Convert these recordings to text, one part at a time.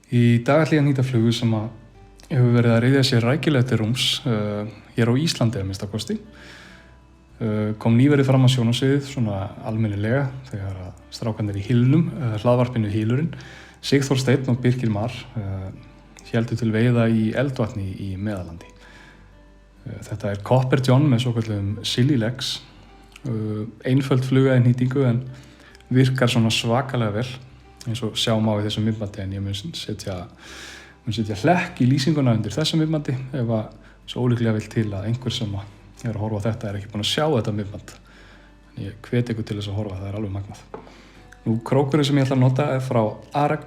Í dag ætla ég að nýta flugu sem hefur verið að ryðja sér rækilega til rúms hér á Íslandi að minnsta kosti. Kom nýverið fram á sjónarsviðið svona almennilega þegar strákarnir í Hylnum, hlaðvarpinu Hylurinn, Sigþór Steinn og Birkir Mar héldu til veiða í eldvatni í Meðallandi. Þetta er Copper John með svokölluðum Silly Legs, einföld fluga í nýtingu en virkar svona svakalega vel eins og sjá má í þessum myndbandi, en ég mun setja hlekk í lýsinguna undir þessum myndbandi ef að svo ólíklega vil til að einhver sem er að horfa á þetta er ekki búinn að sjá þetta myndband. En ég hvet ykkur til þess að horfa, það er alveg magnað. Nú, krókurinn sem ég ætla að nota er frá Arex,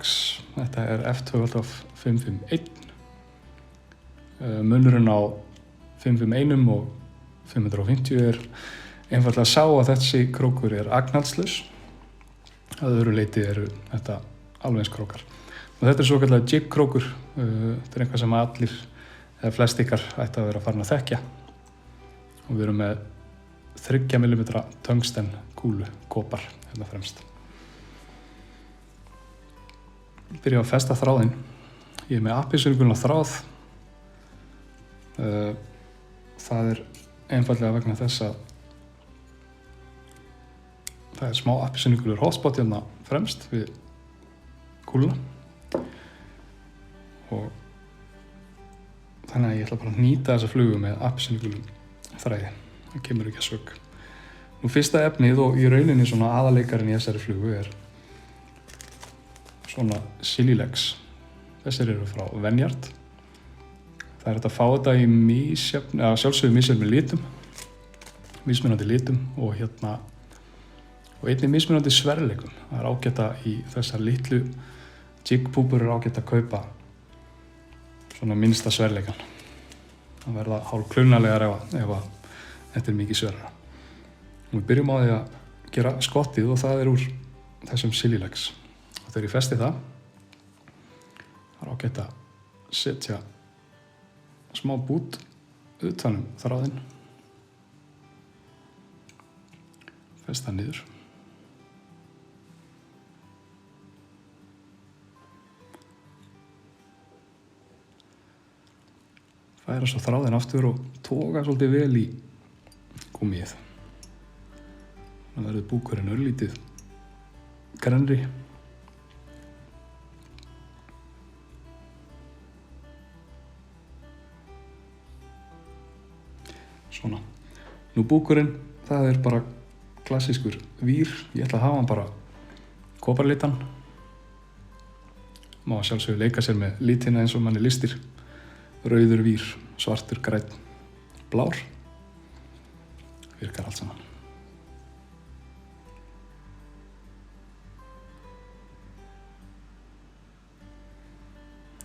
þetta er F12-551. Munurinn á 551 og 550 er einfaldlega að sá að þessi krókur er agnhaldslaus. Að öðru leyti eru þetta alveg eins krókar. Og þetta er svokallega jig krókur, þetta er eitthvað sem allir eða flest ykkar ætti að vera farin að þekkja. Og við erum með 3 mm tungsten kúlu, kopar, hérna fremst. Byrja að festa þráðinn. Ég er með appelsínugulna þráð. Það er einfaldlega vegna þess að það er smá appelsínugulur hotspot hérna fremst við kúluna. Og þannig að ég ætla bara að nýta þessa flugu með appelsínugulum þræði. Það kemur ekki að sög. Nú, fyrsta efnið og í rauninni svona aðaleikarinn í þessari flugu er svona Silly Legs. Þessir eru frá Venjard. Það er hægt að fá þetta í sjálfsögðu misjöfnum litum, mismunandi litum og einnig mismunandi sverleikum. Það er ágætt að í þessar litlu jigpúpur er ágætt að kaupa svona minnsta sverleikan. Það verða hálf klaunalegar ef þetta er mikið sverra. Við byrjum á því að gera skottið og það er úr þessum Silly Legs. Og þegar ég festi það er ágætt að setja smá bút utan þráðinn, festa niður. Færa svo þráðinn aftur og toga svolítið vel í gúmmíið. Það verður búkurinn örlítið grennri. Svona. Nú, búkurinn, það er bara klassískur vír. Ég ætla að hafa hann bara koparlitan. Má sjálfsögðu leika sér með litina eins og manni listir. Rauður vír, svartur, grænn, blár. Virkar allt saman.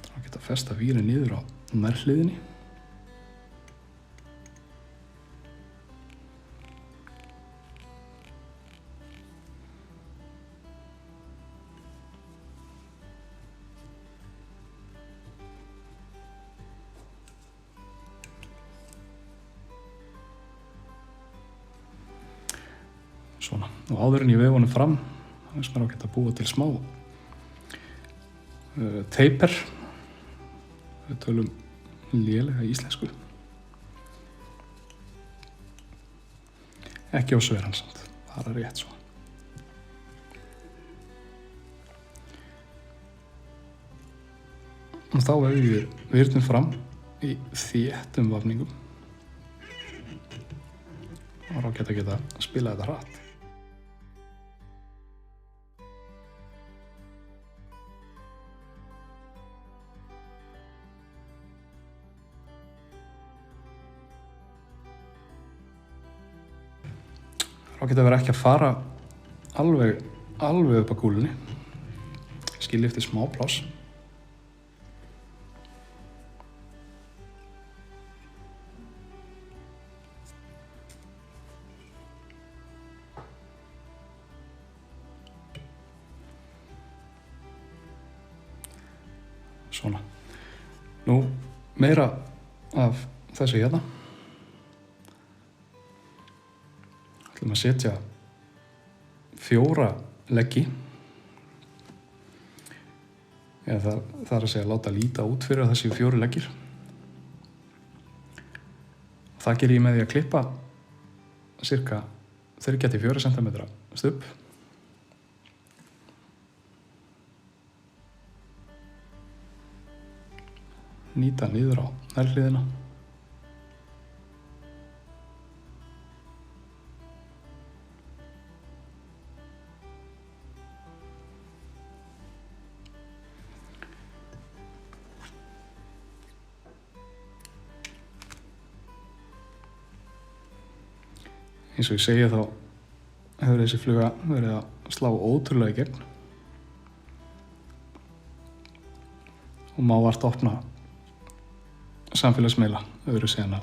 Það geta festa vírin niður á nærhliðinni. Svona, og áður en ég vef honum fram, þá er mér ágætt að búa til smá taper. Við tölum lélega íslensku. Ekki á sveran samt, það er rétt svo. Og þá vefum við virnum fram í þéttum vafningum. Það er ágætt að geta spila þetta hratt. Það er ágætt að vera ekki að fara alveg upp að kúlunni. Skilja eftir smá pláss. Svona. Nú, meira af þessu hérna. Ætlum að setja 4 leggi það er að segja láta líta út fyrir að það séu 4 leggir. Það ger ég með því að klippa cirka 3-4 cm stubb. Nýta niður á nærhliðina. Eins og ég segi þá hefur þessi fluga verið að slá ótrúlega í gegn og má vart opna samfélagsmiðla öðru sen að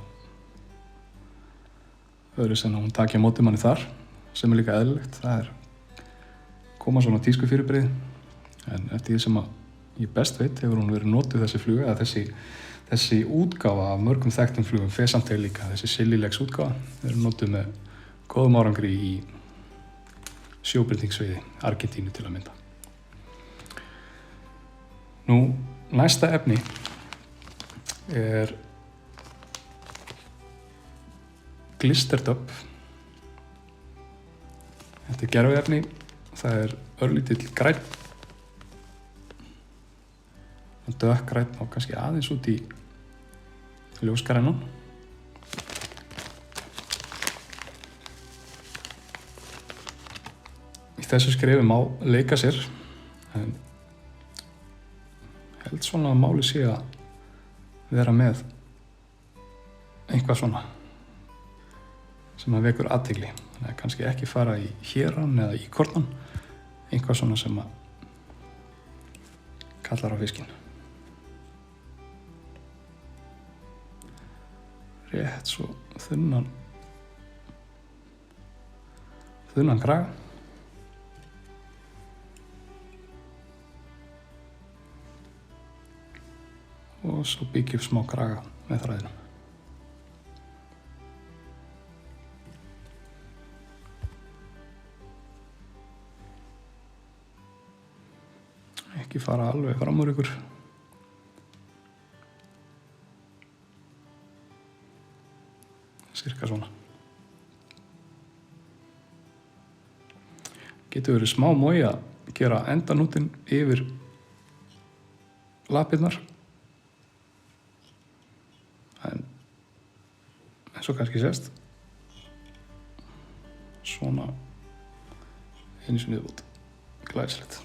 hún taki á móti manni þar, sem er líka eðlilegt. Það koma svona tískufyrirbrigði, en eftir því sem að ég best veit hefur hún verið notuð þessi fluga, eða þessi útgáfa af mörgum þekktum flugum, Pheasanttail líka, þessi Silly Legs útgáfa, verið notuð með góðum árangri í sjóbirningssviði Argentínu til að mynda. Nú, næsta efni er Glisterdub. Þetta er gerviefni, það er örlítill grænn, dökkgrænn og kannski aðeins út í ljósgrænan. Í þessu skrefi má leika sér, en held svona að máli sé að vera með eitthvað svona sem að vekur athygli. Þannig að kannski ekki fara í héran eða í kornan, eitthvað svona sem að kallar á fiskinn. Rétt svo þunnan kraga. Og svo byggjum smá kraga með þræðinum. Ekki fara alveg fram úr ykkur. Cirka svona. Getur verið smá mói að gera endanútinn yfir lapirnar. Svo kannski sést svona einu sinni viðbót, glæsilegt.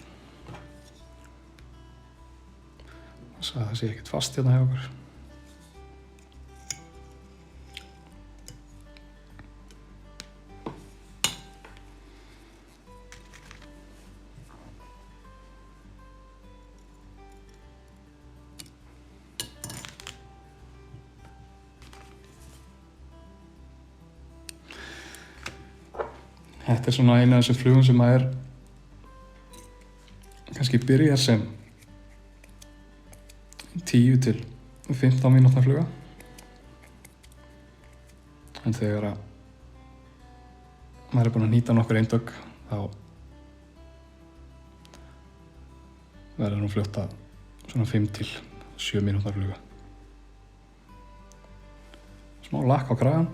Það sé ekkert fast hérna hjá okkur. Þetta er svona eina af þessum flugum sem að kannski byrjar sem 10 til 15 mínútna fluga. En þegar að maður búinn að nýta nokkur eindögg, þá verður hún fljótt að svona 5 til 7 mínútna fluga. Smá lakk á kragann.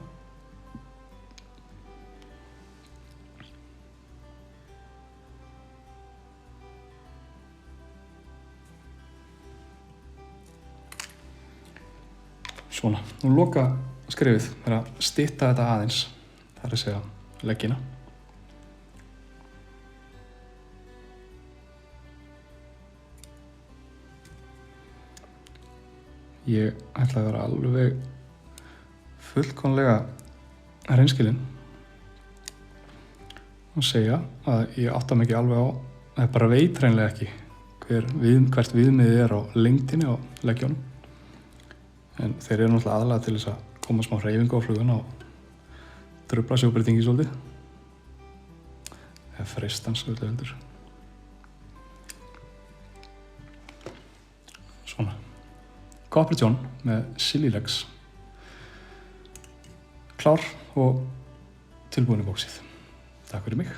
Svona, nú loka skrefið er að stytta þetta aðeins, það er að segja leggina. Ég ætla að vera alveg fullkomlega hreinskilinn og segja að ég átta mig ekki alveg á, það bara veit hreinlega ekki hvert viðmiðið er á lengdinni á leggjónum. En þeir eru náttúrulega aðalega til þess að koma smá hreyfingu á fluguna og trufla sjóbreytingi svolítið. Eða freistans öllu heldur. Svona. Copper John með Silly Legs. Klár og tilbúin í bóksið. Takk fyrir mig.